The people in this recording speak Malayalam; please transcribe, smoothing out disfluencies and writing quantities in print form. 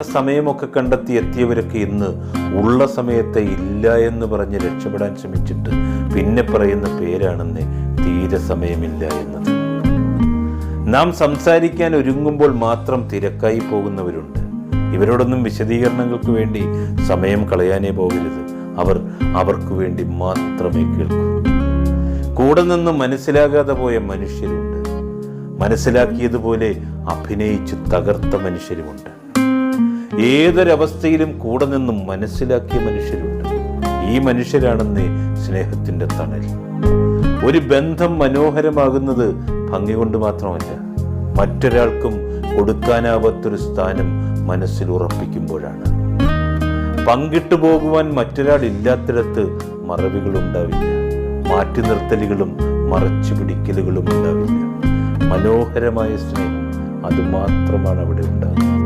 സമയമൊക്കെ കണ്ടെത്തി എത്തിയവരൊക്കെ ഇന്ന് ഉള്ള സമയത്തെ ഇല്ല എന്ന് പറഞ്ഞ് രക്ഷപ്പെടാൻ ശ്രമിച്ചിട്ട് പിന്നെ പറയുന്ന പേരാണെന്ന് തീരെ സമയമില്ല എന്നത്. നാം സംസാരിക്കാൻ ഒരുങ്ങുമ്പോൾ മാത്രം തിരക്കായി പോകുന്നവരുണ്ട്. ഇവരോടൊന്നും വിശദീകരണങ്ങൾക്ക് വേണ്ടി സമയം കളയാനേ പോകരുത്. അവർക്ക് വേണ്ടി മാത്രമേ കേൾക്കൂ. കൂടെ നിന്ന് മനസ്സിലാകാതെ പോയ മനുഷ്യരുണ്ട്. മനസ്സിലാക്കിയതുപോലെ അഭിനയിച്ച് തകർത്ത മനുഷ്യരുമുണ്ട്. ഏതൊരവസ്ഥയിലും കൂടെ നിന്നും മനസ്സിലാക്കിയ മനുഷ്യരുണ്ട്. ഈ മനുഷ്യരാണെന്നേ സ്നേഹത്തിന്റെ തണൽ. ഒരു ബന്ധം മനോഹരമാകുന്നത് ഭംഗി കൊണ്ട് മാത്രമല്ല, മറ്റൊരാൾക്കും കൊടുക്കാനാവാത്തൊരു സ്ഥാനം മനസ്സിൽ ഉറപ്പിക്കുമ്പോഴാണ്. പങ്കിട്ടു പോകുവാൻ മറ്റൊരാൾ ഇല്ലാത്തിടത്ത് മറവികളുണ്ടാവില്ല, മാറ്റി നിർത്തലുകളും മറച്ചു പിടിക്കലുകളും ഉണ്ടാവില്ല. മനോഹരമായ സ്നേഹം അതുമാത്രമാണ് അവിടെ ഉണ്ടാകുന്നത്.